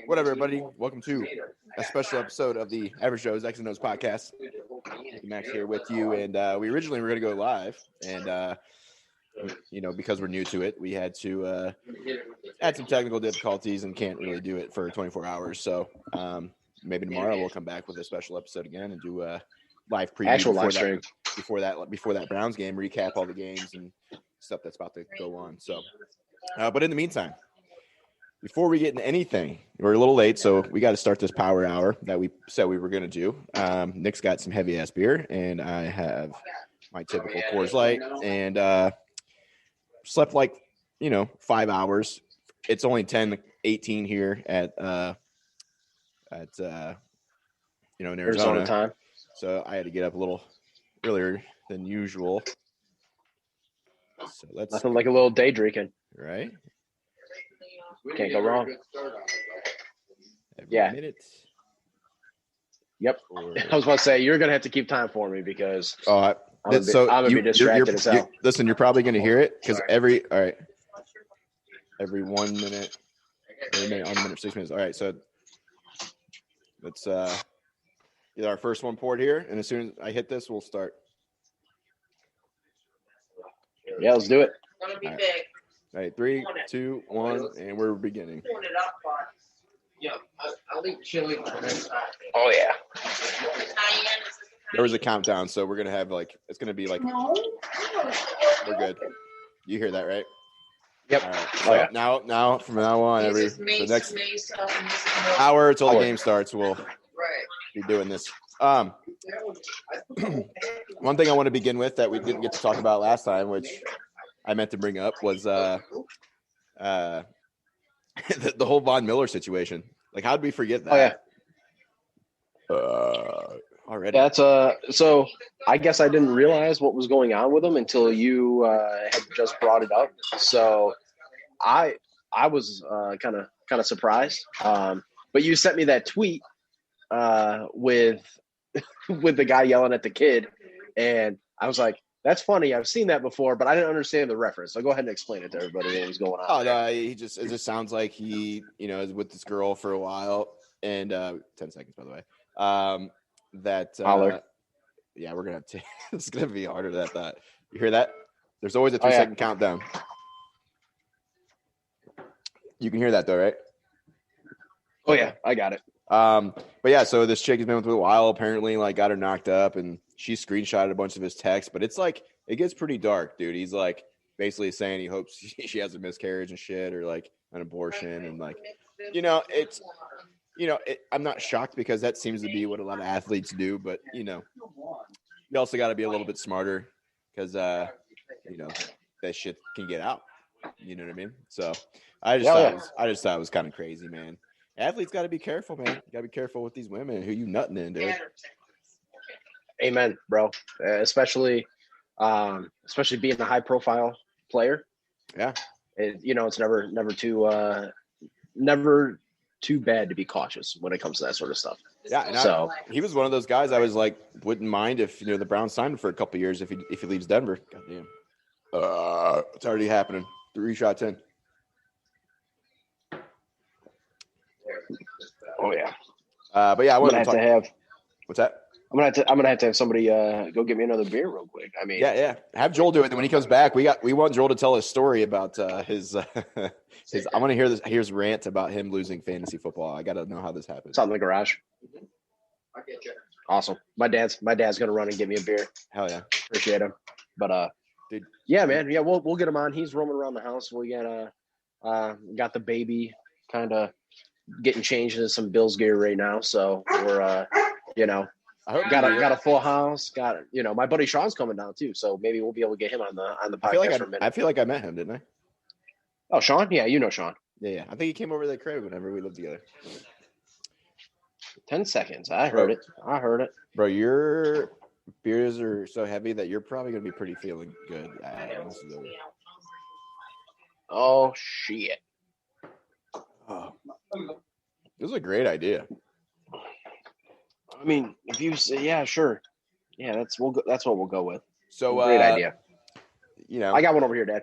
What up, everybody? Welcome to a special episode of the AJXO AJXO podcast. Max here with you, and we originally were going to go live, and because we're new to it, we had to add some technical difficulties and can't really do it for 24 hours. So maybe tomorrow we'll come back with a special episode again and do a live preview actual live stream before that Browns game, recap all the games and stuff that's about to go on. So, but in the meantime, before we get into anything, we're a little late, so we got to start this power hour that we said we were going to do. Nick's got some heavy-ass beer, and I have my typical Coors Light, and slept 5 hours. It's only 10:18 here at in Arizona time. So I had to get up a little earlier than usual. So let's nothing like a little day drinking, right? Can't go wrong. Every Yeah. minute. Yep. I was about to say you're gonna have to keep time for me because I'm gonna be distracted as hell. Listen, you're probably gonna hear it because every 1 minute, every minute, 6 minutes. All right, so let's get our first one poured here, and as soon as I hit this, we'll start. Yeah, let's do it. It's gonna be big. All right, 3, 2, 1, and we're beginning. Pulling it up, but yeah, I'll leave chili for the next time. Oh yeah. There was a countdown, so we're gonna have it's gonna be we're good. You hear that, right? Yep. All right. So now from now on, the next hour till the game starts, we'll be doing this. One thing I want to begin with that we didn't get to talk about last time, which I meant to bring up, was the whole Von Miller situation. How did we forget that? Oh yeah. Already. That's so I guess I didn't realize what was going on with him until you had just brought it up. So I was kind of surprised. But you sent me that tweet with the guy yelling at the kid, and I was like, that's funny. I've seen that before, but I didn't understand the reference. So go ahead and explain it to everybody what was going on. Oh no, it just sounds like he, is with this girl for a while, and 10 seconds, by the way. Yeah, we're gonna have to. It's gonna be harder than that. You hear that? There's always a 3-second countdown. You can hear that though, right? Oh yeah, I got it. But yeah, so this chick has been with him a while. Apparently, got her knocked up, and she screenshotted a bunch of his texts. But it's it gets pretty dark, dude. He's basically saying he hopes she has a miscarriage and shit, or an abortion, and I'm not shocked because that seems to be what a lot of athletes do. But you also got to be a little bit smarter because that shit can get out. You know what I mean? So I just thought it was kind of crazy, man. Athletes got to be careful, man. You got to be careful with these women who you nutting in, dude. Amen, bro. Especially being a high-profile player. Yeah. It's never too bad to be cautious when it comes to that sort of stuff. Yeah. And he was one of those guys I was wouldn't mind if the Browns signed him for a couple of years if he leaves Denver. Goddamn. It's already happening. 3-shot 10. Oh yeah. But yeah, I wanted to have. What's that? I'm gonna have to have somebody go get me another beer real quick. I mean, yeah. Have Joel do it. Then when he comes back, we want Joel to tell his story about his. I want to hear his rant about him losing fantasy football. I got to know how this happened. It's out in the garage. Awesome. My dad's gonna run and get me a beer. Hell yeah. Appreciate him. But dude. Yeah, man. Yeah, we'll get him on. He's roaming around the house. We got the baby kind of getting changed into some Bills gear right now. So we're got a full house. Got my buddy Sean's coming down too. So maybe we'll be able to get him on the podcast for a minute. I feel like I met him, didn't I? Oh, Sean? Yeah, you know Sean. Yeah. I think he came over to the crib whenever we lived together. 10 seconds. I heard it. Bro, your beers are so heavy that you're probably going to be pretty feeling good. Oh, shit. Oh. This is a great idea. I mean, if you say, yeah, sure. Yeah, that's what we'll go with. So great idea. I got one over here, Dad.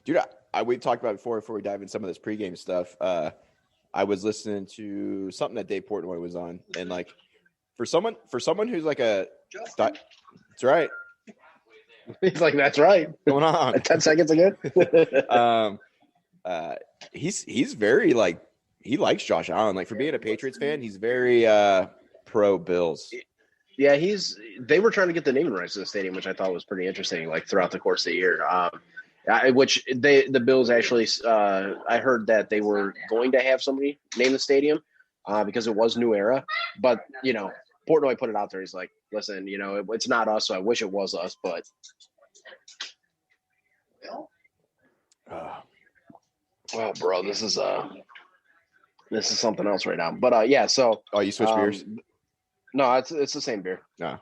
Dude, we talked about before we dive in some of this pregame stuff. I was listening to something that Dave Portnoy was on, and like for someone who's like that's right. He's like, that's right. Going on 10 seconds ago. He's very like he likes Josh Allen. Like for being a Patriots fan, he's very pro Bills. Yeah, they were trying to get the naming rights to the stadium, which I thought was pretty interesting. Like throughout the course of the year, which the Bills actually, I heard that they were going to have somebody name the stadium because it was New Era, but Portnoy put it out there. He's like, listen, it's not us, so I wish it was us, but. Well, bro, this is something else right now. But yeah, so. Oh, you switched beers? No, it's the same beer. No.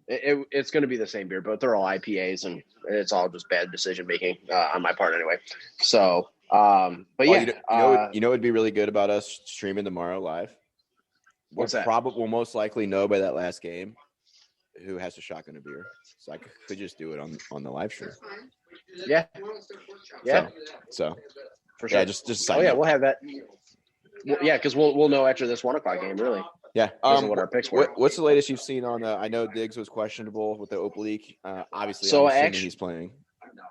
It's going to be the same beer, but they're all IPAs, and it's all just bad decision making on my part, anyway. So, but yeah, you know, it'd be really good about us streaming tomorrow live. What's that? We'll most likely know by that last game who has to shotgun a beer. So I could just do it on the live stream. Yeah. So for sure. Yeah, just oh yeah, we'll have that. Yeah, because we'll know after this 1:00 game, really. Yeah. What our picks were. What's the latest you've seen on? I know Diggs was questionable with the oblique. Obviously, so actually, he's playing.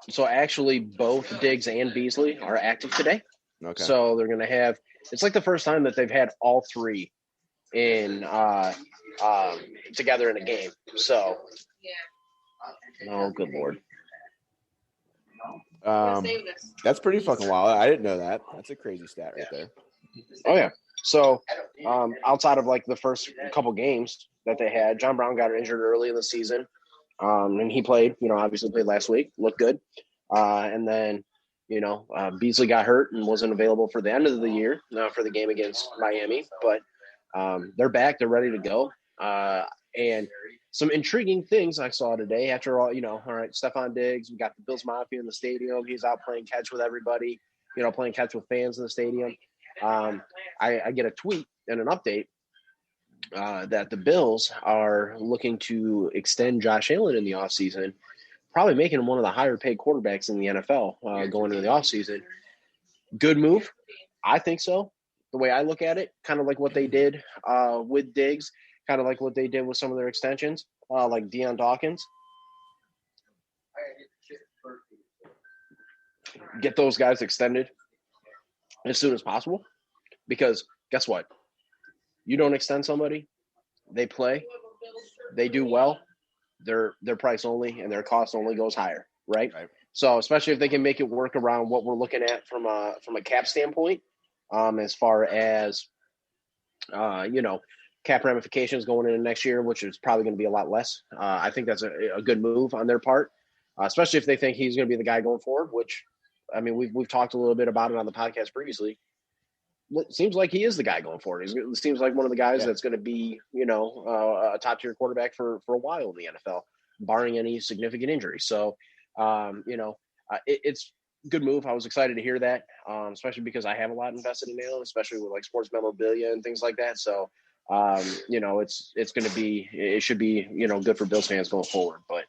So actually, both Diggs and Beasley are active today. Okay. So they're going to have. It's like the first time that they've had all three in together in a game. So. Oh, good lord. That's pretty fucking wild. I didn't know that. That's a crazy stat right there. Oh yeah. So outside of like the first couple games that they had, John Brown got injured early in the season, and he played. Obviously played last week, looked good, and then Beasley got hurt and wasn't available for the end of the year for the game against Miami. But they're back, they're ready to go, and some intriguing things I saw today. After all, all right, Stephon Diggs, we got the Bills Mafia in the stadium. He's out playing catch with everybody, playing catch with fans in the stadium. I get a tweet and an update that the Bills are looking to extend Josh Allen in the offseason, probably making him one of the higher paid quarterbacks in the NFL going into the offseason. Good move. I think so. The way I look at it, kind of like what they did with Diggs, kind of like what they did with some of their extensions, like Deion Dawkins. Get those guys extended as soon as possible, because guess what? You don't extend somebody, they play, they do well, their price only and their cost only goes higher, right? So especially if they can make it work around what we're looking at from a cap standpoint, as far as cap ramifications going into next year, which is probably going to be a lot less. I think that's a good move on their part, especially if they think he's going to be the guy going forward, which, I mean, we've talked a little bit about it on the podcast previously. It seems like he is the guy going forward. It seems like one of the guys that's going to be, a top-tier quarterback for a while in the NFL, barring any significant injury. So, it's a good move. I was excited to hear that, especially because I have a lot invested in Allen, especially with like sports memorabilia and things like that. So, it's going to be – it should be, good for Bills fans going forward. But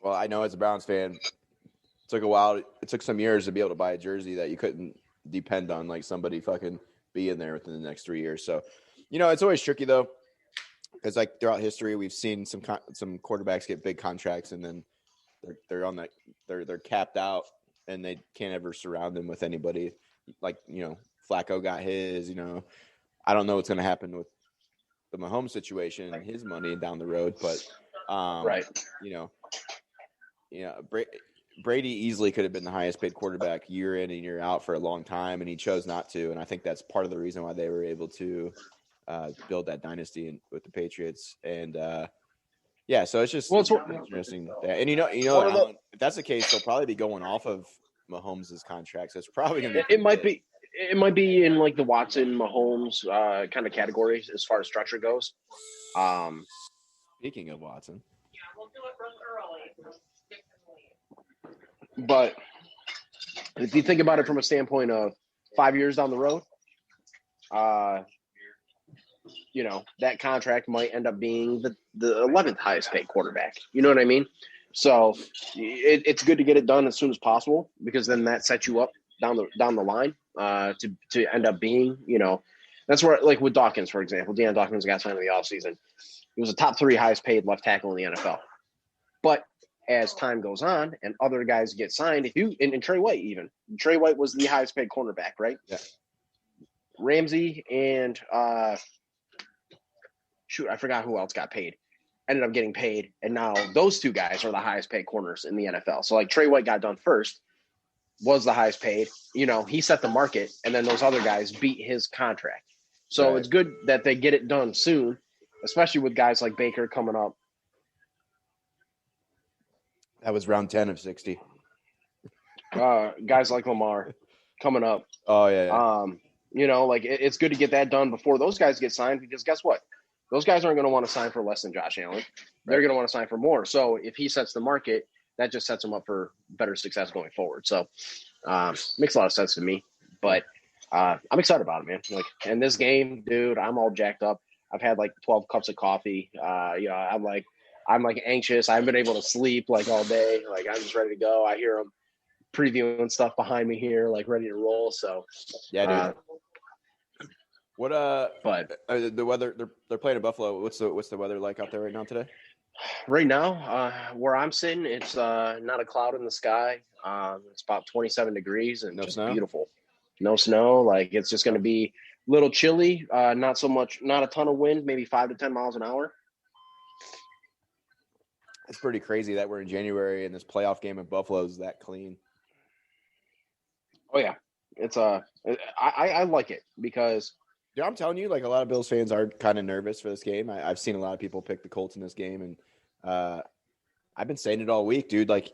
well, I know as a Browns fan, it took a while. It took some years to be able to buy a jersey that you couldn't depend on like somebody fucking being there within the next 3 years. So, it's always tricky though, because like throughout history, we've seen some quarterbacks get big contracts and then they're on that they're capped out and they can't ever surround them with anybody. Like Flacco got his. I don't know what's going to happen with the Mahomes situation and his money down the road, but right. Brady easily could have been the highest paid quarterback year in and year out for a long time, and he chose not to. And I think that's part of the reason why they were able to build that dynasty with the Patriots. And so it's just interesting. And Allen, if that's the case, they'll probably be going off of Mahomes' contract. So it's probably going to be. It might be in like the Watson Mahomes kind of category as far as structure goes. Speaking of Watson. We'll do it real early. But if you think about it from a standpoint of 5 years down the road, that contract might end up being the 11th highest paid quarterback. You know what I mean? So it's good to get it done as soon as possible because then that sets you up down the line to end up being, that's where, like with Dawkins, for example, Deion Dawkins got signed in the offseason. He was a top 3 highest paid left tackle in the NFL. But as time goes on and other guys get signed, and Trey White was the highest paid cornerback, right? Yeah. Ramsey and I forgot who else got paid. Ended up getting paid, and now those 2 guys are the highest paid corners in the NFL. So like Trey White got done first, was the highest paid. He set the market, and then those other guys beat his contract. So Right. It's good that they get it done soon, especially with guys like Baker coming up. That was round 10 of 60. Guys like Lamar coming up. Oh, yeah. It's good to get that done before those guys get signed because guess what? Those guys aren't going to want to sign for less than Josh Allen. They're going to want to sign for more. So if he sets the market, that just sets him up for better success going forward. So makes a lot of sense to me. But I'm excited about it, man. Like, and this game, dude, I'm all jacked up. I've had like 12 cups of coffee. I'm like anxious. I haven't been able to sleep like all day. Like I'm just ready to go. I hear them previewing stuff behind me here, like ready to roll. So Yeah, dude. But the weather, they're playing in Buffalo. What's the weather like out there right now today? Right now, where I'm sitting, it's not a cloud in the sky. It's about 27 degrees and just beautiful. No snow. Like it's just going to be a little chilly. Not a ton of wind, maybe 5 to 10 miles an hour. It's pretty crazy that we're in January and this playoff game in Buffalo is that clean. Oh yeah, it's I like it because. Yeah, I'm telling you, like a lot of Bills fans are kind of nervous for this game. I've seen a lot of people pick the Colts in this game, and I've been saying it all week, dude. Like,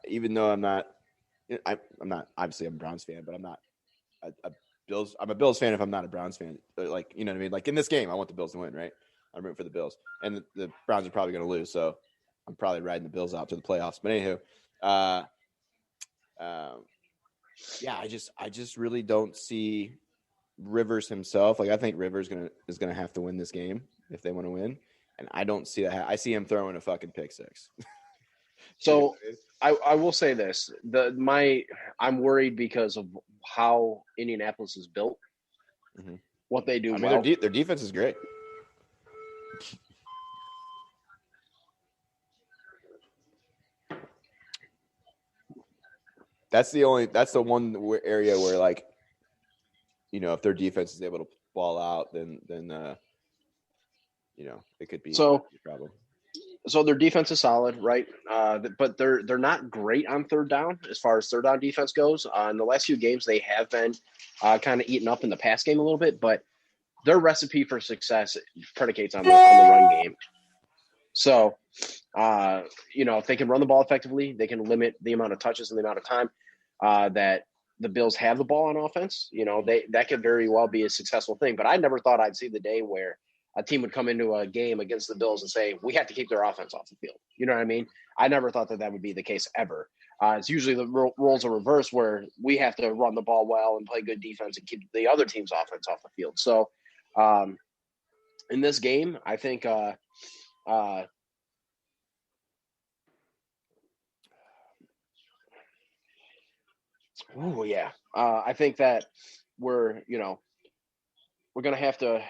even though I'm not obviously I'm a Browns fan, but I'm not a Bills. I'm a Bills fan if I'm not a Browns fan. Like, you know what I mean? Like in this game, I want the Bills to win, right? I'm rooting for the Bills, and the Browns are probably going to lose, so I'm probably riding the Bills out to the playoffs. But anywho, yeah, I just really don't see Rivers himself. Like I think Rivers is gonna have to win this game if they want to win, and I don't see that. I see him throwing a fucking pick six. So I will say this: I'm worried because of how Indianapolis is built. Mm-hmm. What they do, their defense is great. That's the one area where, like, if their defense is able to ball out, then it could be a problem. So their defense is solid, right? But they're not great on third down as far as third down defense goes. In the last few games, they have been kind of eaten up in the pass game a little bit, but their recipe for success predicates on the run game. So, if they can run the ball effectively, they can limit the amount of touches and the amount of time that the Bills have the ball on offense. That could very well be a successful thing. But I never thought I'd see the day where a team would come into a game against the Bills and say, we have to keep their offense off the field. You know what I mean? I never thought that would be the case ever. It's usually the roles are reversed where we have to run the ball well and play good defense and keep the other team's offense off the field. So in this game, I think I think that we're going to have to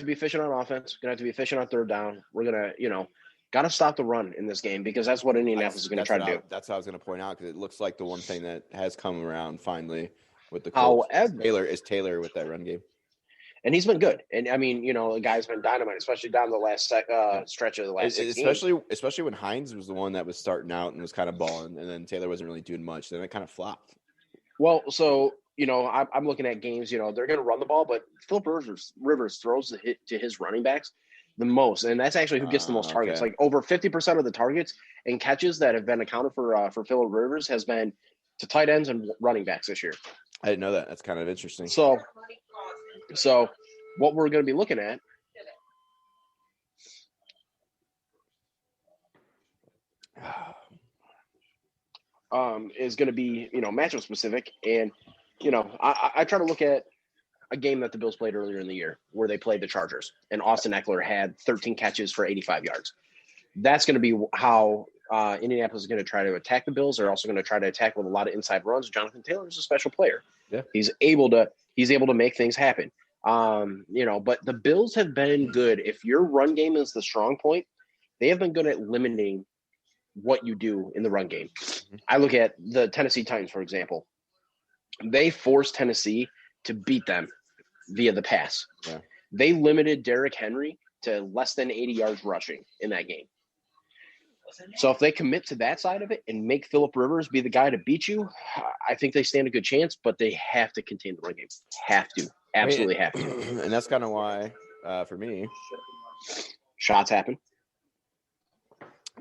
be efficient on offense. Going to have to be efficient on third down. We're going to, got to stop the run in this game because that's what Indianapolis is going to try to do. That's what I was going to point out because it looks like the one thing that has come around finally with the Colts is Taylor with that run game. And he's been good. And I mean, the guy's been dynamite, especially down the last stretch of the last 6 games. Especially when Hines was the one that was starting out and was kind of balling, and then Taylor wasn't really doing much. Then it kind of flopped. Well, so I'm looking at games. They're going to run the ball, but Philip Rivers throws the hit to his running backs the most, and that's actually who gets the most targets. Like over 50% of the targets and catches that have been accounted for Philip Rivers has been to tight ends and running backs this year. I didn't know that. That's kind of interesting. So what we're going to be looking at is going to be, matchup specific. And, I try to look at a game that the Bills played earlier in the year where they played the Chargers and Austin Eckler had 13 catches for 85 yards. that's going to be how Indianapolis is going to try to attack the Bills. They're also going to try to attack with a lot of inside runs. Jonathan Taylor is a special player. Yeah. He's able to make things happen. But the Bills have been good. If your run game is the strong point, they have been good at limiting what you do in the run game. Mm-hmm. I look at the Tennessee Titans, for example. They forced Tennessee to beat them via the pass. Yeah. They limited Derrick Henry to less than 80 yards rushing in that game. So if they commit to that side of it and make Phillip Rivers be the guy to beat you, I think they stand a good chance, but they have to contain the run game. Have to. Absolutely have to. And that's kind of why, for me, shots happen.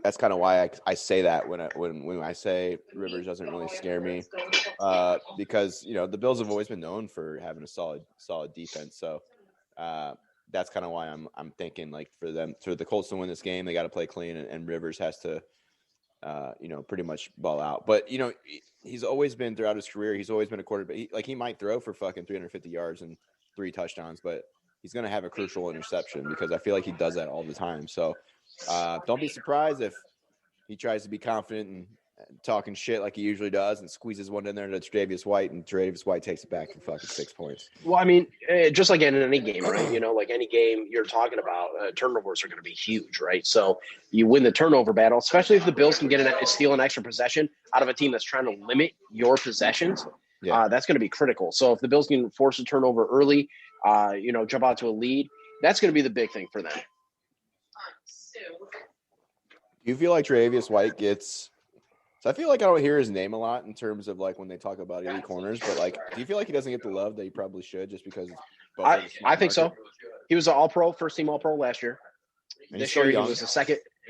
That's kind of why I say that when I say Rivers doesn't really scare me, because the Bills have always been known for having a solid defense. So that's kind of why I'm thinking like for the Colts to win this game, they got to play clean, and Rivers has to pretty much ball out. But he's always been throughout his career. He's always been a quarterback. He might throw for fucking 350 yards and 3 touchdowns, but he's going to have a crucial interception because I feel like he does that all the time. So don't be surprised if he tries to be confident and talking shit like he usually does and squeezes one in there to Tre'Davious White, and Tre'Davious White takes it back for fucking 6 points. Well, I mean, just like in any game, right? Like any game you're talking about, turnovers are going to be huge, right? So you win the turnover battle, especially if the Bills can steal an extra possession out of a team that's trying to limit your possessions. Yeah. That's going to be critical. So if the Bills can force a turnover early, jump out to a lead, that's going to be the big thing for them. Do you feel like Tre'Davious White gets – so I feel like I don't hear his name a lot in terms of like when they talk about elite corners, but like do you feel like he doesn't get the love that he probably should just because it's I think so. He was an all-pro, first-team all-pro last year. This year he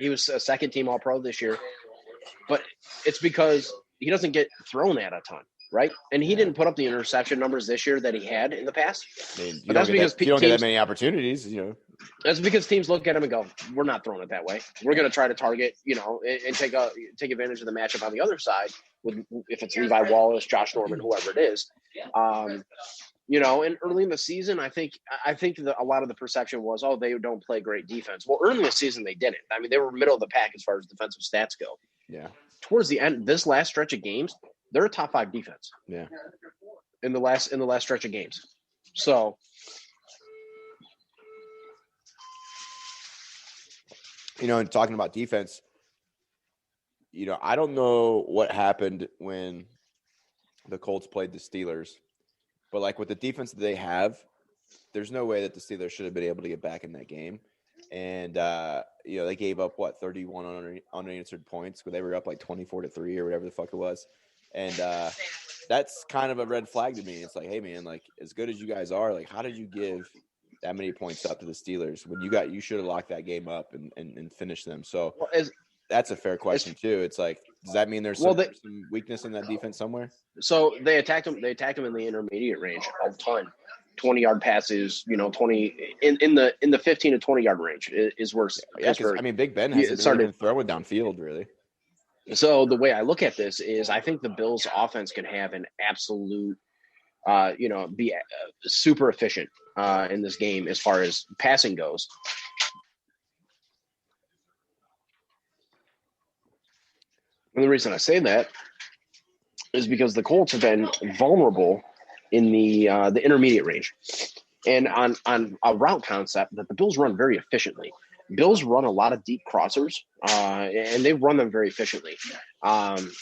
was a second-team all-pro this year. But it's because he doesn't get thrown at a ton, right? And he didn't put up the interception numbers this year that he had in the past. I mean, you don't get that many opportunities, That's because teams look at him and go, we're not throwing it that way. We're going to try to target, and take advantage of the matchup on the other side if it's Levi Wallace, Josh Norman, whoever it is. And early in the season, I think that a lot of the perception was, they don't play great defense. Well, early in the season, they didn't. I mean, they were middle of the pack as far as defensive stats go. Yeah. Towards the end, this last stretch of games, they're a top 5 defense. Yeah. In the last stretch of games. So, and talking about defense, I don't know what happened when the Colts played the Steelers, but like with the defense that they have, there's no way that the Steelers should have been able to get back in that game. And, they gave up 31 unanswered points where they were up like 24-3 or whatever the fuck it was. And that's kind of a red flag to me. It's like, hey man, like as good as you guys are, like how did you give that many points up to the Steelers when you should have locked that game up and finished them. So that's a fair question too. It's like, does that mean there's some weakness in that defense somewhere? So they attacked him in the intermediate range a ton. 20-yard passes, 20 in the 15 to 20-yard range is worse. Yeah, Big Ben hasn't really been throwing downfield really. So the way I look at this is I think the Bills offense can have an absolute, be super efficient in this game as far as passing goes. And the reason I say that is because the Colts have been vulnerable in the intermediate range, and on a route concept that the Bills run very efficiently. Bills run a lot of deep crossers, and they run them very efficiently.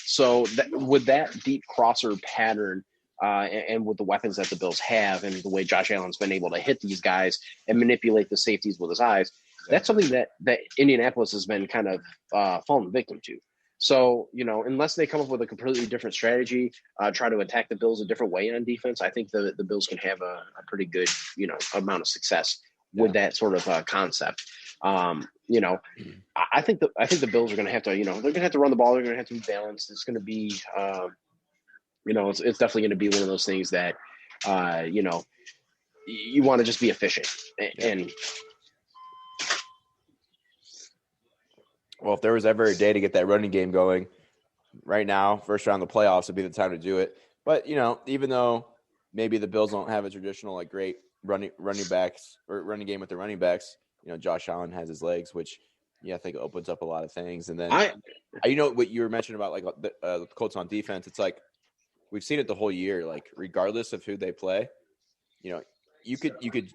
So with that deep crosser pattern, and with the weapons that the Bills have, and the way Josh Allen's been able to hit these guys and manipulate the safeties with his eyes, that's something that Indianapolis has been kind of fallen victim to. So, unless they come up with a completely different strategy, try to attack the Bills a different way on defense, I think the Bills can have a pretty good, amount of success with that sort of concept. I think the Bills are going to have to, they're going to have to run the ball. They're going to have to be balanced. It's going to be, it's definitely going to be one of those things that, you want to just be efficient. And well, if there was ever a day to get that running game going, right now, first round of the playoffs would be the time to do it. But, even though maybe the Bills don't have a traditional, like, great running backs or running game with the running backs, Josh Allen has his legs, which I think it opens up a lot of things. And then what you were mentioning about like the Colts on defense. It's like we've seen it the whole year. Like regardless of who they play, you could.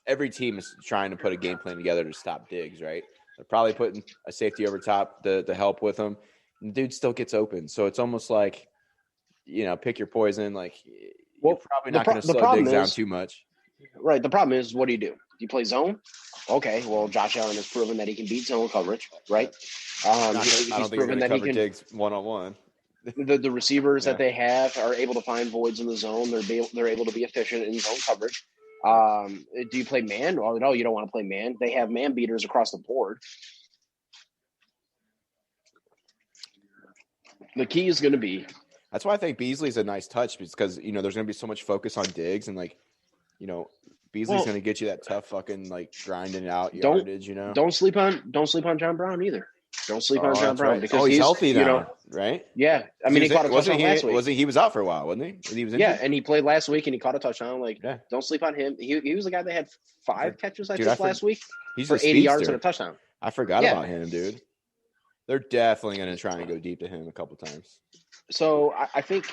Every team is trying to put a game plan together to stop Diggs, right? They're probably putting a safety over top to help with him. And the dude still gets open, so it's almost like pick your poison. Like you're probably not going to slow Diggs down too much. Right. The problem is, what do? Do you play zone? Okay. Well, Josh Allen has proven that he can beat zone coverage, right? I don't think he's going to cover Diggs one-on-one. The receivers that they have are able to find voids in the zone. They're able to be efficient in zone coverage. Do you play man? Well, no, you don't want to play man. They have man beaters across the board. The key is going to be. That's why I think Beasley's a nice touch because there's going to be so much focus on Diggs and Beasley's going to get you that tough fucking like grinding out yardage. Don't sleep on John Brown either. Don't sleep on John Brown because he's healthy now, right? Yeah, I mean he caught a touchdown last week. He was out for a while, wasn't he? He was injured? And he played last week and he caught a touchdown. Don't sleep on him. He was the guy that had 5 catches last week. He's for 80 yards and a touchdown. I forgot about him, dude. They're definitely going to try and go deep to him a couple times. So I think,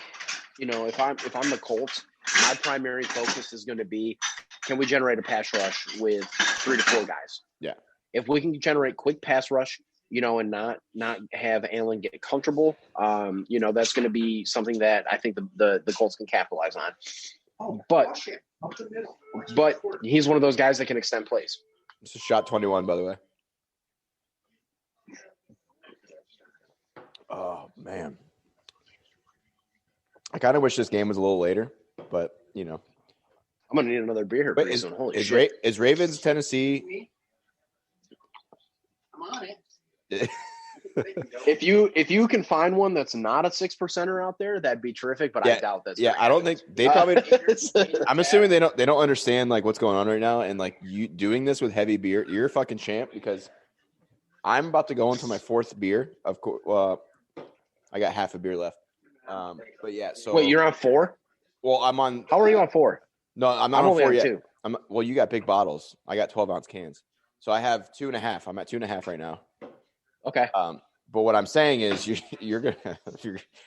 if I'm the Colts, my primary focus is going to be, can we generate a pass rush with 3 to 4 guys? Yeah. If we can generate quick pass rush, and not have Allen get comfortable, that's going to be something that I think the Colts can capitalize on. But he's one of those guys that can extend plays. This is shot 21, by the way. Oh, man. I kind of wish this game was a little later, but, I'm going to need another beer here pretty soon. Holy shit. Is Ravens, Tennessee? I'm on it. If you can find one that's not a 6%er out there, that'd be terrific. But I doubt that's. Yeah, I don't think they probably. I'm assuming they don't understand like what's going on right now, and like you doing this with heavy beer, you're a fucking champ because I'm about to go into my 4th beer. Of course, I got half a beer left. But yeah, so wait, you're on 4? Well, I'm on. How are you on 4? No, I'm not on 4 yet. 2. Well, you got big bottles. I got 12-ounce cans, so I have 2.5. I'm at 2.5 right now. Okay. But what I'm saying is you're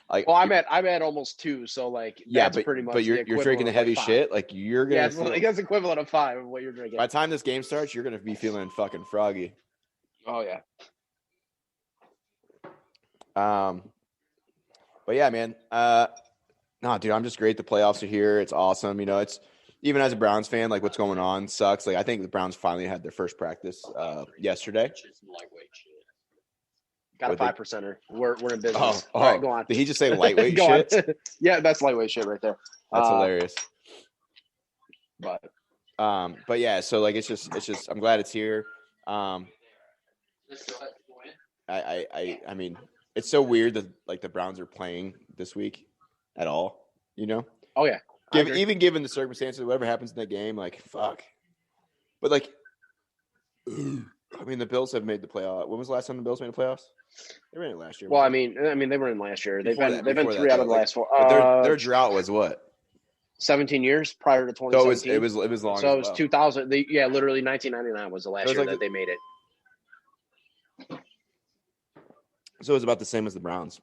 like. Well, I'm at almost 2, so like that's pretty much. But you're drinking the heavy shit, like you're gonna. Yeah, it's that's equivalent of 5 of what you're drinking. By the time this game starts, you're gonna be feeling fucking froggy. Oh yeah. But yeah, man. No, dude, I'm just great. The playoffs are here. It's awesome. It's even as a Browns fan, like what's going on sucks. Like I think the Browns finally had their first practice yesterday. Got a 5%er. We're in business. Oh, all right, go on. Did he just say lightweight shit? Yeah, that's lightweight shit right there. That's hilarious. But yeah, so like it's just I'm glad it's here. I mean, it's so weird that like the Browns are playing this week at all, Oh yeah. Even given the circumstances, whatever happens in that game, like fuck. But like I mean, the Bills have made the playoff. When was the last time the Bills made the playoffs? They ran it last year. Well, I mean, they were in last year. They've been 3 out of the last 4. Their drought was what? 17 years prior to 2017. So it was long. So it was 2000. Literally 1999 was the last year that they made it. So it was about the same as the Browns.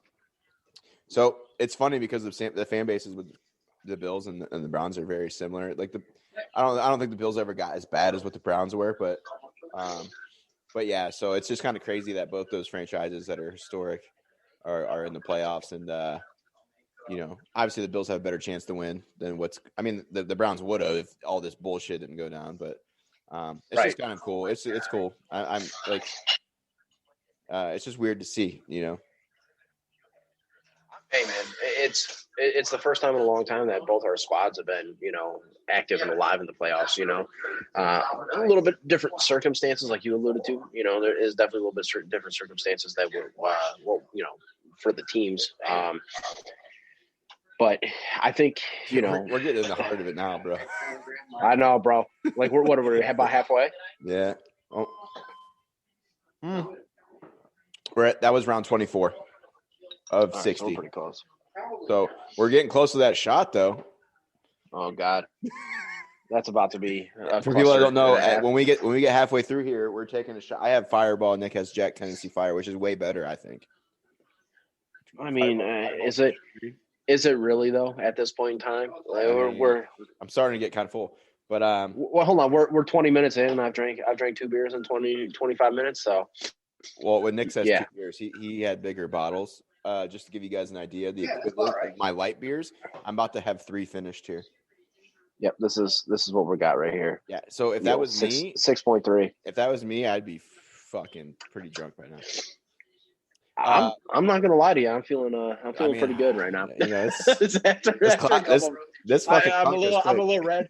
So it's funny because the fan bases with the Bills and the Browns are very similar. Like I don't think the Bills ever got as bad as what the Browns were, but yeah. So it's just kind of crazy that both those franchises that are historic are in the playoffs, and obviously the Bills have a better chance to win than the Browns would have if all this bullshit didn't go down, but it's just kind of cool. It's cool. I'm like. It's just weird to see, Hey man, it's the first time in a long time that both our squads have been, active and alive in the playoffs. A little bit different circumstances, like you alluded to. There is definitely a little bit different circumstances that were for the teams. But I think we're getting in the heart of it now, bro. I know, bro. Like what are we about halfway? Yeah. Oh. That was round 24 of 60. So pretty close. So we're getting close to that shot, though. Oh God! That's about to be a For people that don't know, cluster. when we get halfway through here, we're taking a shot. I have Fireball. Nick has Jack Tennessee Fire, which is way better, I think. I mean, is it really though at this point in time? I'm starting to get kind of full, but well, hold on. We're 20 minutes in, and I've drank 2 beers in 25 minutes. So, well, when Nick says Yeah. 2 beers, he had bigger bottles. Just to give you guys an idea, the equivalent of my light beers, I'm about to have 3 finished here. yep, this is what we got right here. Yeah. So if that was me, 6.3. if that was me, I'd be fucking pretty drunk right now. I'm not gonna lie to you. I'm feeling pretty good right now. You know, this fucking I'm a conquer's little red.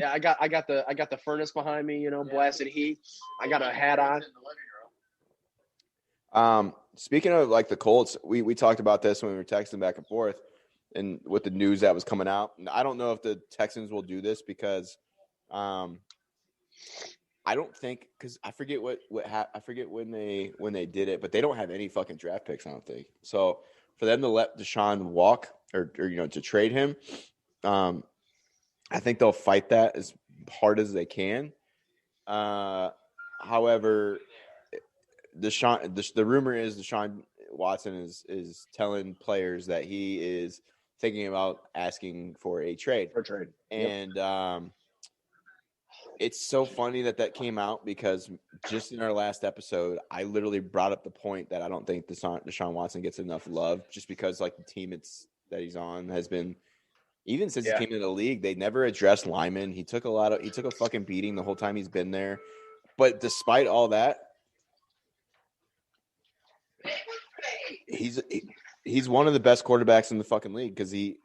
I got the furnace behind me. Blasted heat. I got a hat on. Speaking of like the Colts, we talked about this when we were texting back and forth, and with the news that was coming out. And I don't know if the Texans will do this because, I don't think because I forget I forget when they did it, but they don't have any fucking draft picks. I don't think so. For them to let Deshaun walk or to trade him, I think they'll fight that as hard as they can. However, the rumor is Deshaun Watson is telling players that he is thinking about asking for a trade. And it's so funny that came out because just in our last episode, I literally brought up the point that I don't think Deshaun Watson gets enough love just because like the team that he's on has been, even since he came into the league, they never addressed Lyman. He took a fucking beating the whole time he's been there. But despite all that, he's one of the best quarterbacks in the fucking league because he's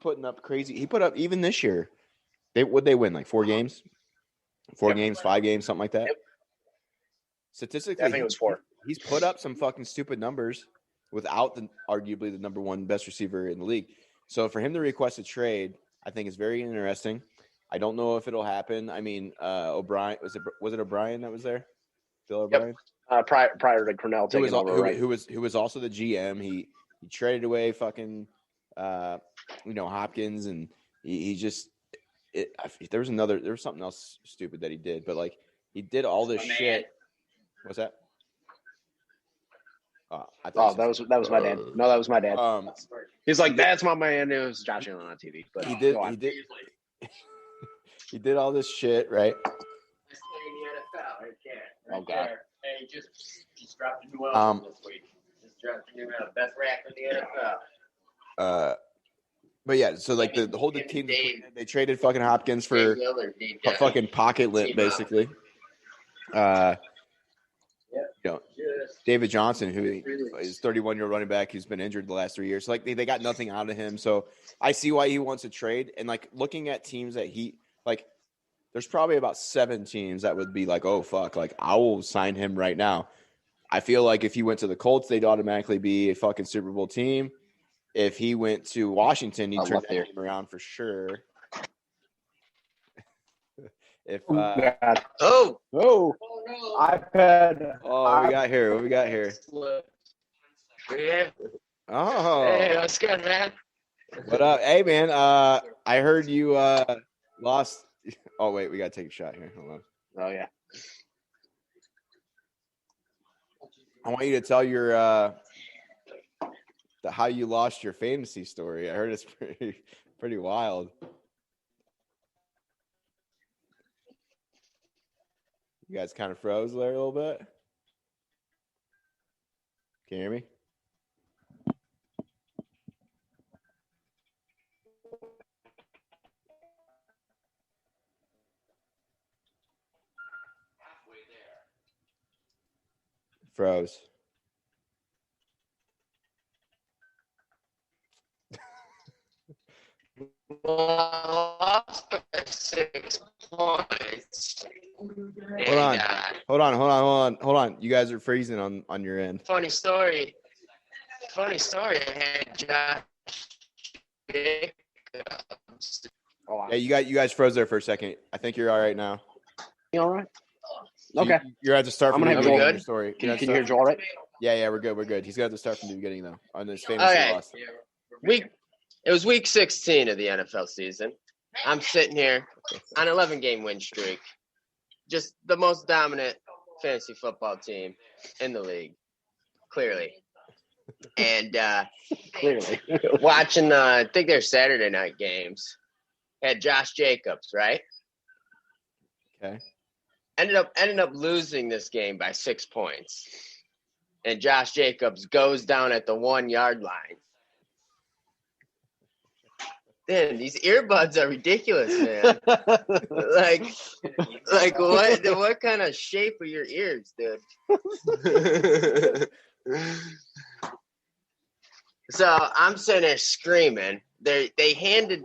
putting up crazy. He put up even this year. They win like 4 games, 4 games, 5 games, something like that. Yep. Statistically, I think it was 4. He's put up some fucking stupid numbers without arguably the number 1 best receiver in the league. So for him to request a trade, I think is very interesting. I don't know if it'll happen. I mean, O'Brien was it O'Brien that was there? Bill O'Brien. Yep. Prior to Cornell taking over, right? Who was also the GM. He traded away fucking Hopkins, and he just. There was something else stupid that he did, but like he did all this shit. What's that? That was my dad. No, that was my dad. He's like, that's my man. It was Josh Allen on TV, but he did. He did all this shit, right? Oh God. Hey, just dropped a new album this week. Just dropped a new best rap in the NFL. But yeah, so like the whole team, they traded fucking Hopkins for fucking pocket lint, basically. David Johnson, who is 31-year-old running back who's been injured the last 3 years. So like they got nothing out of him. So I see why he wants to trade. And like looking at teams that there's probably about 7 teams that would be like, oh fuck, like I will sign him right now. I feel like if he went to the Colts, they'd automatically be a fucking Super Bowl team. If he went to Washington, he'd turn that team around for sure. IPad. Oh, we got here. What we got here? Yeah. Oh. Hey, what's good, man? What up? Hey, man. I heard you lost. Oh, wait. We got to take a shot here. Hold on. Oh, yeah. I want you to tell your how you lost your fantasy story. I heard it's pretty wild. You guys kind of froze there a little bit. Can you hear me? Froze. Lost by 6 points. Hold on. You guys are freezing on your end. Funny story. I had Josh Jacobs. Yeah, you guys froze there for a second. I think you're all right now. You all right? Okay. You're at the start from the beginning of your story. Can you hear Joel all right? Yeah, we're good. He's got to start from the beginning though on this famous loss. It was week 16 of the NFL season. I'm sitting here on an 11-game win streak. Just the most dominant fantasy football team in the league, clearly. And Clearly. watching, I think they're Saturday night games. Had Josh Jacobs, right? Okay. Ended up losing this game by 6 points. And Josh Jacobs goes down at the 1-yard line. Damn, these earbuds are ridiculous, man. like what kind of shape are your ears, dude? So I'm sitting there screaming. They handed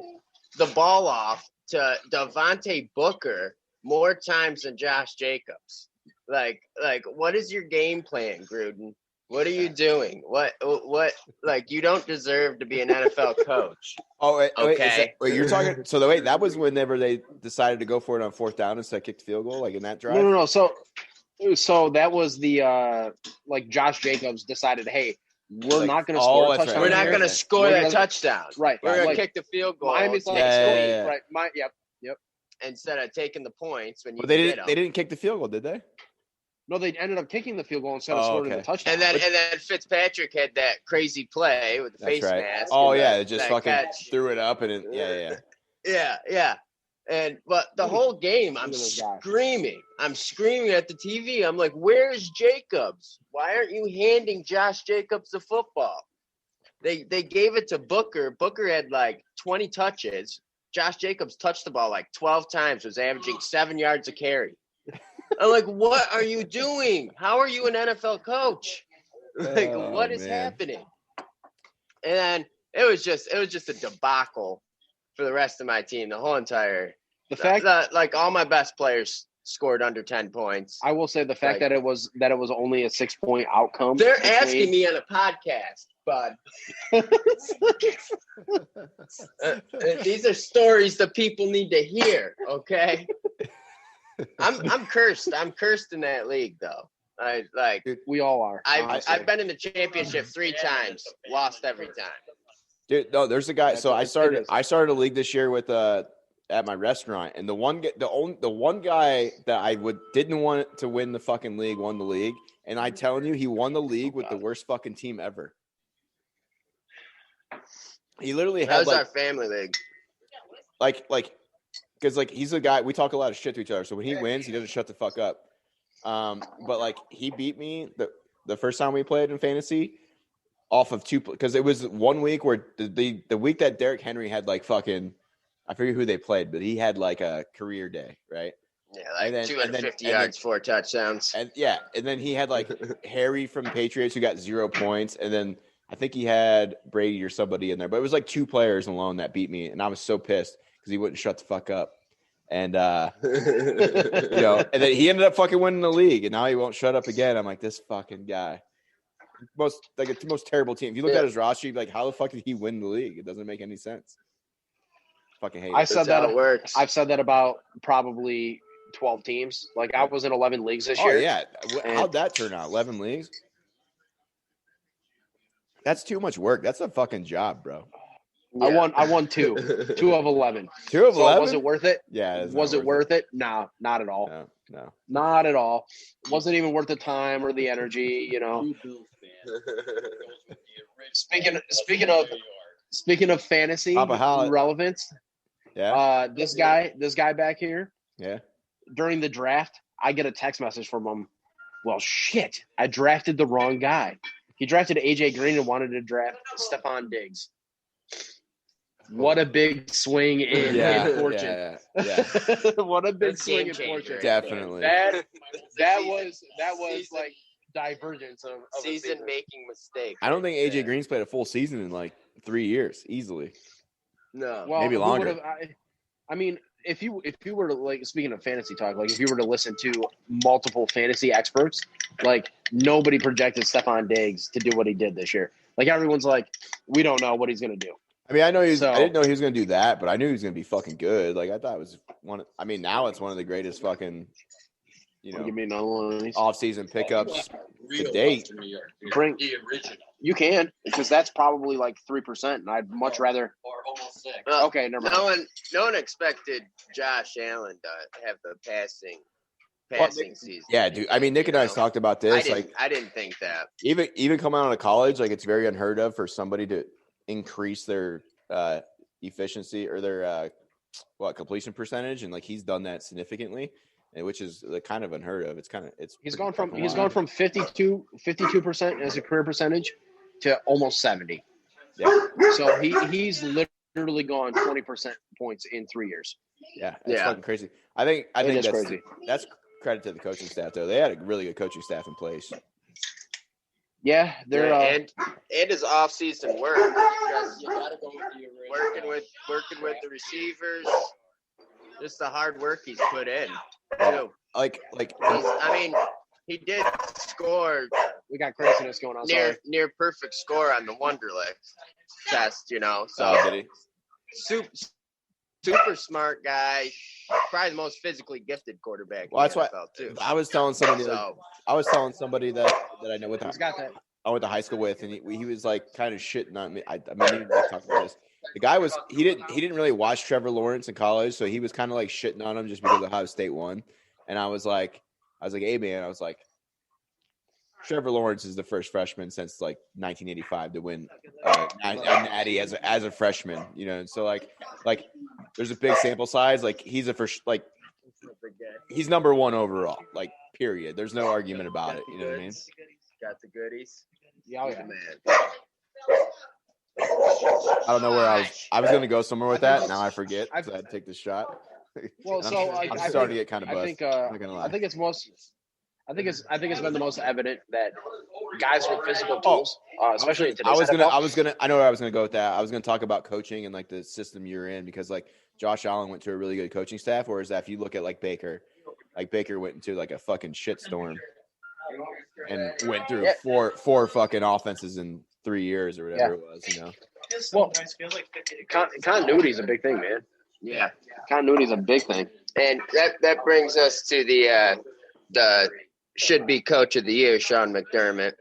the ball off to Devontae Booker more times than Josh Jacobs. Like what is your game plan, Gruden? What are you doing? What like you don't deserve to be an NFL coach. Oh, wait, Okay. wait, you're talking. So that was whenever they decided to go for it on 4th down instead of kick the field goal, like in that drive. No. So that was the like Josh Jacobs decided, hey, we're not going to score a touchdown. We're not going to score that gonna, touchdown. Right. We're going like, to kick the field goal. Miami's like, yeah. Right. Yep. Instead of taking the points when you they didn't kick the field goal, did they? No, they ended up kicking the field goal instead of scoring the touchdown. And then Fitzpatrick had that crazy play with the face mask. Oh yeah, it just fucking threw it up and it, yeah. But the whole game, I'm screaming. I'm screaming at the TV. I'm like, "Where's Jacobs? Why aren't you handing Josh Jacobs the football?" They gave it to Booker. Booker had like 20 touches. Josh Jacobs touched the ball like 12 times. Was averaging 7 yards a carry. I'm like, what are you doing? How are you an NFL coach? Like, what is happening? And then it was just a debacle for the rest of my team. The whole entire like all my best players scored under 10 points. I will say the fact that it was only a 6-point outcome. They're asking me on a podcast, bud. These are stories that people need to hear. Okay. I'm cursed. I'm cursed in that league, though. Dude, we all are. I've been in the championship 3 times, lost every time. Dude, no, there's a guy. So I started a league this year with at my restaurant, and the one guy that I didn't want to win the fucking league won the league, and I telling you, he won the league with the worst fucking team ever. He literally had our family league. Because he's a guy, we talk a lot of shit to each other. So when he wins, he doesn't shut the fuck up. But he beat me the first time we played in fantasy off of 2, because it was 1 week where the week that Derrick Henry had fucking, I forget who they played, but he had a career day, right? Yeah, 250 yards, 4 touchdowns. And then he had Harry from the Patriots who got 0 points, and then I think he had Brady or somebody in there, but it was 2 players alone that beat me, and I was so pissed because he wouldn't shut the fuck up. And and then he ended up fucking winning the league, and now he won't shut up again. I'm like, this fucking guy. It's the most terrible team. If you look at his roster, you'd be like, how the fuck did he win the league? It doesn't make any sense. Fucking hate it. I've said that about probably 12 teams. I was in 11 leagues this year. Oh yeah. How'd that turn out? 11 leagues? That's too much work. That's a fucking job, bro. Yeah. I won 2 of 11. 2 of 11? Was it worth it? Yeah. Was it worth it? No, not at all. No. Not at all. Wasn't even worth the time or the energy, Speaking of fantasy relevance. Yeah. This guy back here. Yeah. During the draft, I get a text message from him. Well, shit, I drafted the wrong guy. He drafted AJ Green and wanted to draft Stephon Diggs. What a big swing in fortune! Yeah. What a big swing in fortune! Definitely. That was divergence of season-making mistake. I don't think AJ Green's played a full season in 3 years easily. No, well, maybe longer. I mean, if you were to speaking of fantasy talk, if you were to listen to multiple fantasy experts, nobody projected Stephon Diggs to do what he did this year. Everyone's we don't know what he's going to do. I mean, I didn't know he was going to do that, but I knew he was going to be fucking good. I thought it was now it's one of the greatest fucking, give me another one of these off-season pickups to date. You can, because that's probably like 3%, and I'd much rather. Or almost 6. Okay, never mind. No one expected Josh Allen to have the passing season. Yeah, dude. I mean, Nick and I talked about this. I didn't think that. Even coming out of college, like, it's very unheard of for somebody to increase their efficiency or their completion percentage, and like he's done that significantly, and which is like kind of unheard of. He's gone from 52% as a career percentage to almost 70. Yeah. So he's literally gone 20% points in 3 years. Yeah, that's fucking crazy. I think that's crazy. That's credit to the coaching staff, though. They had a really good coaching staff in place. Yeah, they're and his off-season work. You gotta go with the working with the receivers. Just the hard work he's put in. Yeah. He did score. We got craziness going on. Near perfect score on the Wonderlic test. So did he? Super smart guy, probably the most physically gifted quarterback. Well, that's why too. I was telling somebody. That I know I went to high school with, and he was like kind of shitting on me. I mean, he was talking about this. The guy he didn't really watch Trevor Lawrence in college, so he was kind of like shitting on him just because Ohio State won. And I was like, hey man, Trevor Lawrence is the first freshman since like 1985 to win a natty as a freshman, and so like there's a big sample size. Like he's he's number one overall, like period. There's no argument about it. You know what I mean? Got the goodies. Yeah, man. I don't know where I was going to go somewhere with that. Now I forget. I had to take this shot. Well, I'm starting to get kind of buzzed. I think it's been the most evident that guys with physical tools, especially in today's NFL. I know where I was gonna go with that. I was gonna talk about coaching and like the system you're in, because like Josh Allen went to a really good coaching staff, whereas if you look at like Baker went into like a fucking shitstorm and went through four fucking offenses in 3 years or whatever it was. Well, continuity is a big thing, man. Yeah, continuity is a big thing, and that brings us to the should-be coach of the year, Sean McDermott.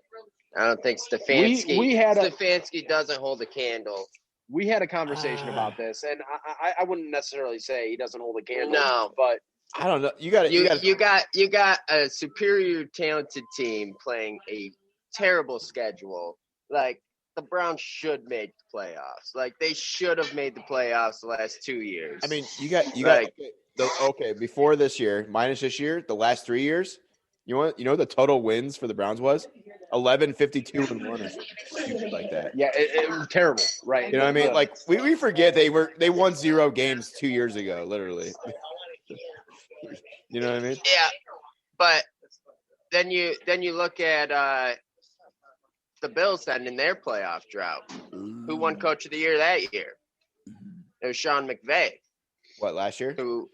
I don't think Stefanski. Stefanski doesn't hold a candle. We had a conversation about this, and I wouldn't necessarily say he doesn't hold a candle. No, but I don't know. You got a superior, talented team playing a terrible schedule. Like the Browns should make the playoffs. Like they should have made the playoffs the last 2 years. I mean, before this year, minus this year, the last 3 years. You know the total wins for the Browns was 11, 52, and 1 or stupid like that. Yeah, it was terrible, right? You know what I mean? Like we forget they won 0 games 2 years ago, literally. You know what I mean? Yeah, but then you look at the Bills ending their playoff drought. Ooh. Who won Coach of the Year that year? It was Sean McVay. What, last year? No,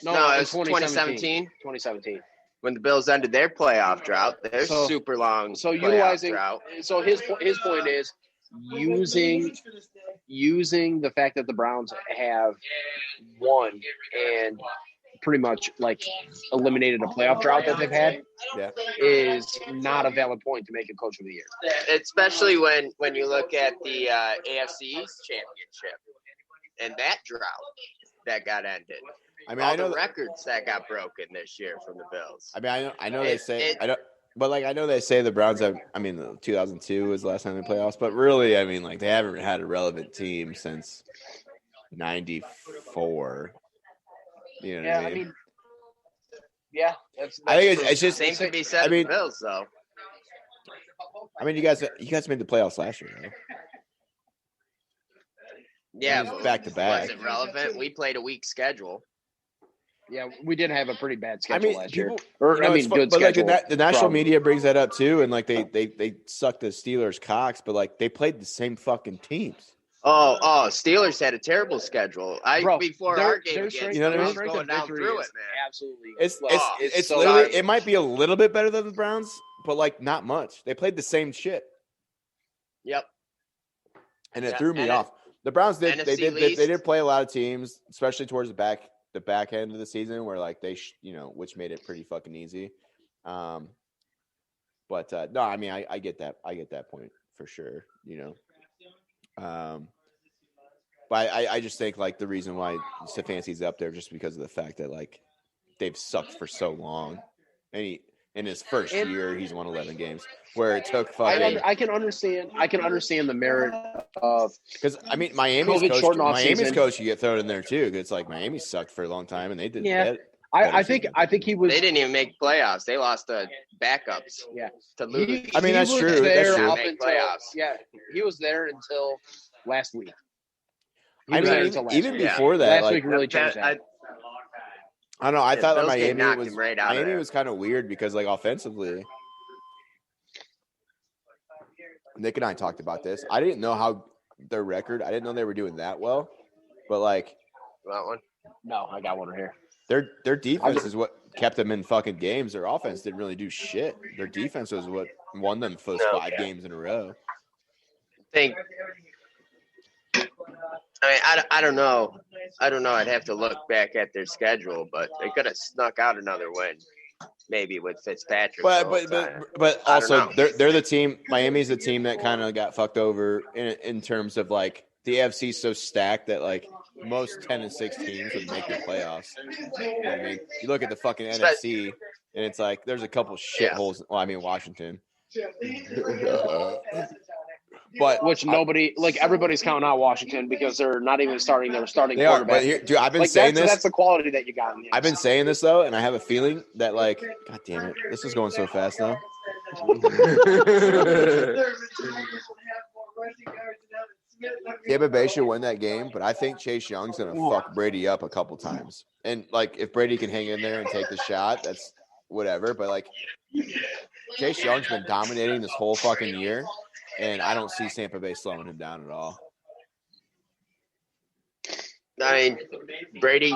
it was 2017. 2017. When the Bills ended their playoff drought, their super long drought. So his point is using the fact that the Browns have won and pretty much like eliminated a playoff drought that they've had is not a valid point to make a coach of the year. Especially when you look at the AFC East championship and that drought that got ended. I mean, I know the records that got broken this year from the Bills. I mean, I know they say the Browns have. I mean, 2002 was the last time they playoffs, but really, I mean, like they haven't had a relevant team since '94. You know what I mean? That's I think it's just same could be said of the Bills, though. I mean, you guys made the playoffs last year, right? Yeah, back to back. Was it relevant? We played a weak schedule. Yeah, we did have a pretty bad schedule last year. Good schedule. Like the national media brings that up too, and like they suck the Steelers' cocks, but like they played the same fucking teams. Oh, Steelers had a terrible schedule. Before our game against, you know what I mean? Going down through it, man. Absolutely. It's so literally. It might be a little bit better than the Browns, but like not much. They played the same shit. Yep. And it threw me off. The Browns did. They did play a lot of teams, especially towards the back end of the season, where like which made it pretty fucking easy. But no, I mean, I get that. I get that point for sure. But I just think like the reason why Stefanski's up there just because of the fact that like they've sucked for so long, and in his first year he's won 11 games where it took fucking. I can understand the merit of because I mean Miami's coach you get thrown in there too. It's like Miami sucked for a long time and they did. Yeah. I think he was. They didn't even make playoffs. They lost the backups. Yeah. To lose. I mean that's true. That's true. Up until, yeah, he was there until last week. I mean, even before that, last like, week really changed that. I don't know. I thought that Miami was kind of weird because, like, offensively, Nick and I talked about this. I didn't know how their record. I didn't know they were doing that well, but like, that one. No, I got one right here. Their defense is what kept them in fucking games. Their offense didn't really do shit. Their defense was what won them for those 5 games in a row. I don't know. I'd have to look back at their schedule, but they could have snuck out another win, maybe with Fitzpatrick. But also they're the team. Miami's the team that kind of got fucked over in terms of like the AFC's so stacked that like most 10-6 teams would make the playoffs. You know what I mean? You look at the fucking NFC, and it's like there's a couple shitholes. Well, I mean Washington. But which nobody everybody's counting out Washington because they're not even starting their starting quarterback. But here, dude, I've been saying this. That's the quality that you got. I've been saying this though, and I have a feeling that like, God damn it, this is going so fast now. Tampa Bay should win that game, but I think Chase Young's gonna fuck Brady up a couple times. And like, if Brady can hang in there and take the shot, that's whatever. But like, Chase Young's been dominating this whole fucking year. And I don't see Tampa Bay slowing him down at all. I mean, Brady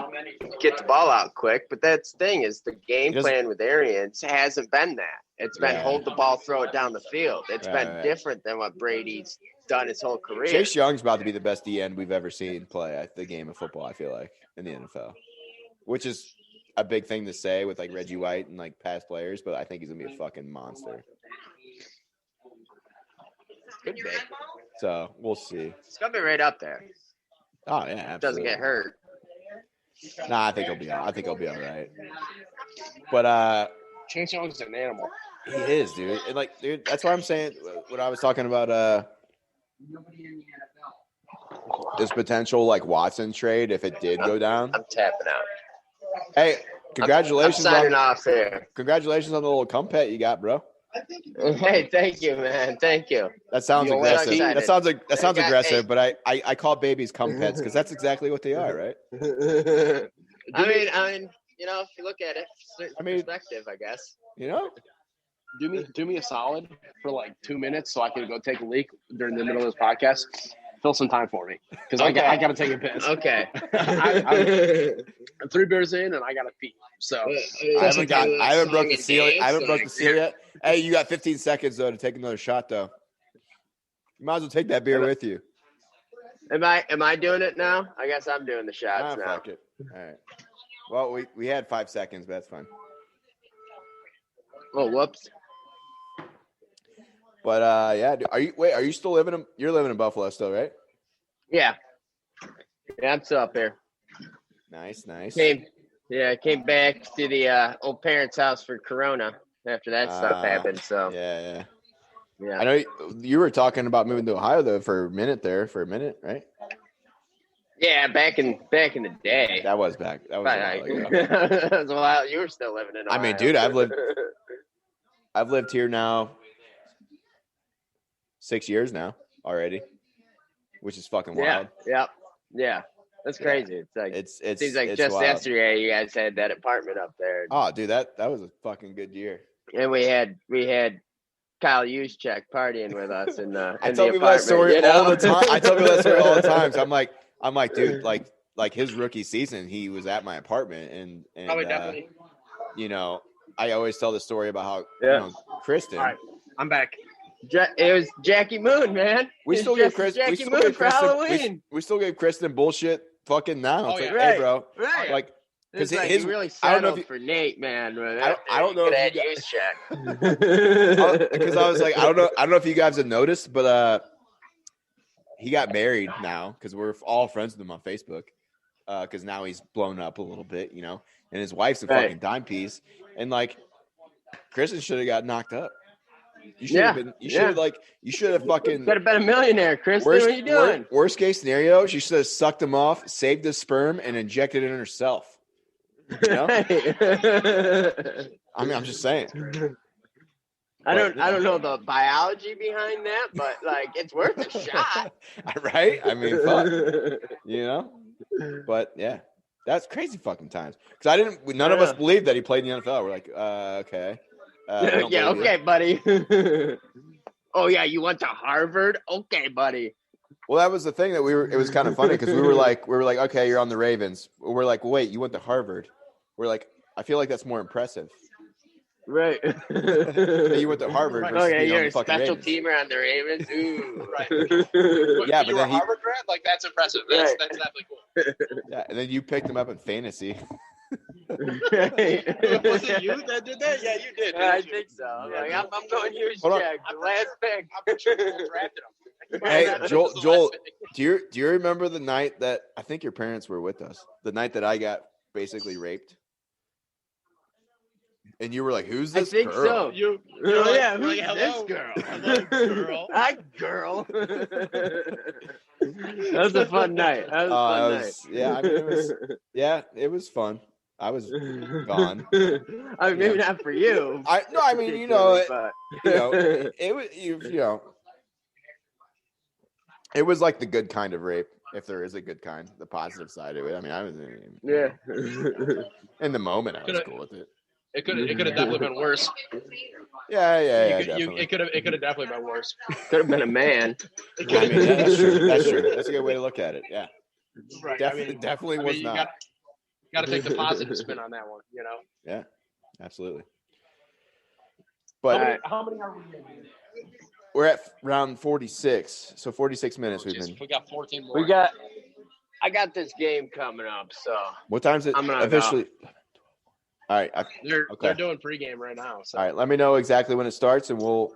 get the ball out quick, but that's the thing is the game plan with Arians hasn't been that. It's been hold the ball, throw it down the field. It's been different than what Brady's done his whole career. Chase Young's about to be the best DN we've ever seen play at the game of football, I feel like, in the NFL. Which is a big thing to say with like Reggie White and like past players, but I think he's going to be a fucking monster. Could be. So we'll see. It's gonna be right up there. Oh yeah, absolutely. Doesn't get hurt. Nah, I think he'll be all right. But Chase Young's an animal. He is, dude. And like, dude, that's why I'm saying what I was talking about. This potential like Watson trade if it did go down. I'm tapping out. Hey, congratulations! I'm signing off here. Congratulations on the little cum pet you got, bro. Hey, thank you, man. Thank you. That sounds aggressive. That sounds aggressive, but I call babies cum pets because that's exactly what they are, right? I mean, you know, if you look at it, perspective, I guess. You know, do me a solid for like 2 minutes so I can go take a leak during the middle of this podcast. Fill some time for me because I got to take a piss. Okay. I'm 3 beers in and I got to pee. So I haven't broke the seal yet. Hey, you got 15 seconds though to take another shot though. You might as well take that beer with you. Am I doing it now? I guess I'm doing the shots now. Fuck it. All right. Well, we had 5 seconds, but that's fine. Oh, whoops. But yeah, are you still living you're living in Buffalo still, right? Yeah. Yeah, I'm still up here. Nice. Came back to the old parents' house for Corona after that stuff happened. So yeah. I know you were talking about moving to Ohio though for a minute, right? Yeah, back in the day. That was back. That was a while ago. That was a while. You were still living in Ohio. I mean, dude, I've lived here now 6 years now already, which is fucking wild. Yeah. That's crazy. It's like it seems like just wild. yesterday you guys had that apartment up there. Oh, dude, that was a fucking good year. And we had Kyle Juszczyk partying with us in the I tell people that story all the time. I tell people that story all the time. So I'm like, dude, like his rookie season, he was at my apartment and probably definitely. You know, I always tell the story about how you know, Kristen. All right, I'm back. It was Jackie Moon, man. We still give Kristen Jackie Moon for Halloween. We still give Kristen bullshit fucking now. It's like, right, hey, bro. Right. Like, It's 'Cause like his- you really I don't know if settled you- for Nate, man. I don't know if you use check. because I was like, I don't know if you guys have noticed, but he got married now because we're all friends with him on Facebook. Because now he's blown up a little bit, and his wife's a Right. fucking dime piece, and like Kristen should have got knocked up. You should have been. You should have fucking. Could have been a millionaire, Kristen. What are you doing? Worst case scenario, she should have sucked him off, saved his sperm, and injected it in herself. You know? I mean, I'm just saying. I don't know the biology behind that, but like it's worth a shot. Right? I mean, fuck. But yeah, that's crazy fucking times. Because none of us believed that he played in the NFL. We're like, okay. Yeah, okay, buddy. Oh yeah, you went to Harvard? Okay, buddy. Well, that was the thing that it was kind of funny because we were like, okay, you're on the Ravens. We're like, wait, you went to Harvard. We're like, I feel like that's more impressive. Right. That you went to Harvard versus being you're on the a fucking special Ravens. teamer on the Ravens. Ooh. Right. Yeah, But but you were then a Harvard grad? Like, that's impressive. That's definitely cool. Yeah, and then you picked him up in fantasy. Was it you that did that? Yeah, you did. I think so. I'm going use Hold on. check. The last pick. I'm sure people drafted him. Hey, Joel, do you remember the night that I think your parents were with us? The night that I got basically raped, and you were like, "Who's this I think girl?" so. You're Oh like, yeah, you're who's like, this hello, girl? hello, girl. Hi, girl. That was a fun night. That was a fun night. Yeah, I mean, it was fun. I was gone. I mean, maybe not for you. I mean, but it was it was like the good kind of rape, if there is a good kind, the positive side of it. I mean, I was in the moment, I was cool with it. It could have definitely been worse. Yeah, It could have definitely been worse. could have been a man. I mean, yeah, that's true. That's true. That's a good way to look at it. Yeah, Right. definitely was you not. Got to take the positive spin on that one, Yeah, absolutely. But How many are we in? we're at round 46, so 46 minutes we've been. We got 14 more. I got this game coming up, so What time's it I'm gonna officially? All right. They're doing pregame right now. So. All right. Let me know exactly when it starts, and we'll.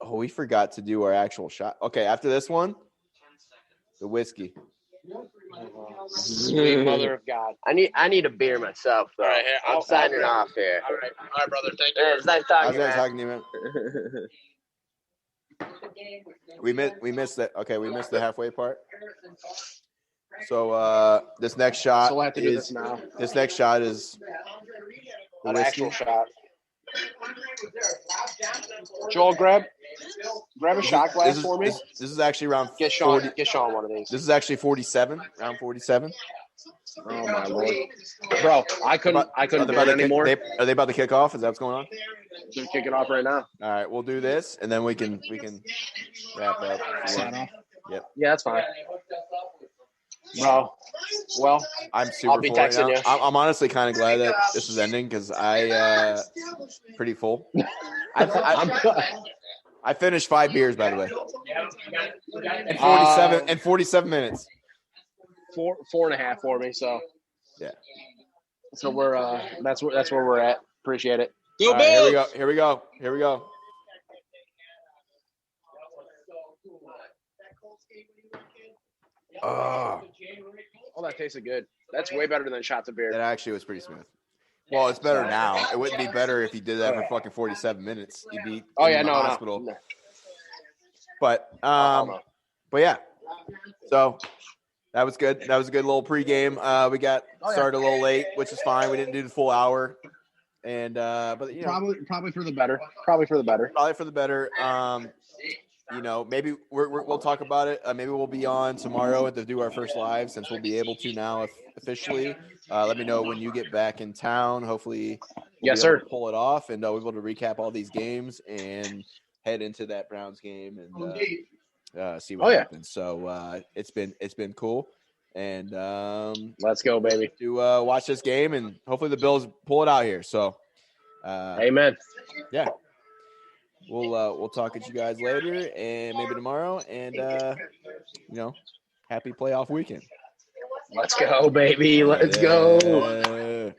We forgot to do our actual shot. Okay, after this one, the whiskey. Sweet mother of God. I need a beer myself, though. All right, here, I'm signing off here. All right, brother. Thank you. It's nice I talking was to you, man. talking to you, man. We missed that. Okay, we missed the halfway part. So this next shot So we'll have to do this now. This next shot is the An whiskey. actual shot. Joel, grab a shot glass for me. This is actually round Get Sean 40. get Sean one of these. This is actually 47. Round 47. Oh my lord, bro! I couldn't do it anymore. Are they about to kick off? Is that what's going on? They're kicking off right now. All right, we'll do this, and then we can wrap up. Sign off. Yep. Yeah, that's fine. Bro, well, I'm super. I'll be full right texting now. you. I'm honestly kind of glad that this is ending because I pretty full. I finished 5 beers, by the way, and 47 minutes. 4.5 for me. So Yeah. So we're that's where we're at. Appreciate it. Go All right, Bills! here we go. Oh, Oh, that tasted good. That's way better than shots of beer. that actually was pretty smooth. Well, it's better now. It wouldn't be better if you did that for fucking 47 minutes. You'd be in the hospital. No. But yeah. So that was good. That was a good little pregame. We got started a little late, which is fine. We didn't do the full hour. And but you know, Probably for the better. Probably for the better. probably for the better. You know, maybe we'll talk about it. Maybe we'll be on tomorrow to do our first live since we'll be able to now officially. Let me know when you get back in town. Hopefully, Yes, be able sir. to pull it off, and we'll be able to recap all these games and head into that Browns game and see what happens. So it's been cool, and Let's go, baby. to watch this game, and hopefully the Bills pull it out here. So, Amen. yeah. We'll talk at you guys later and maybe tomorrow, and happy playoff weekend. Let's go, baby. Let's go. Yeah.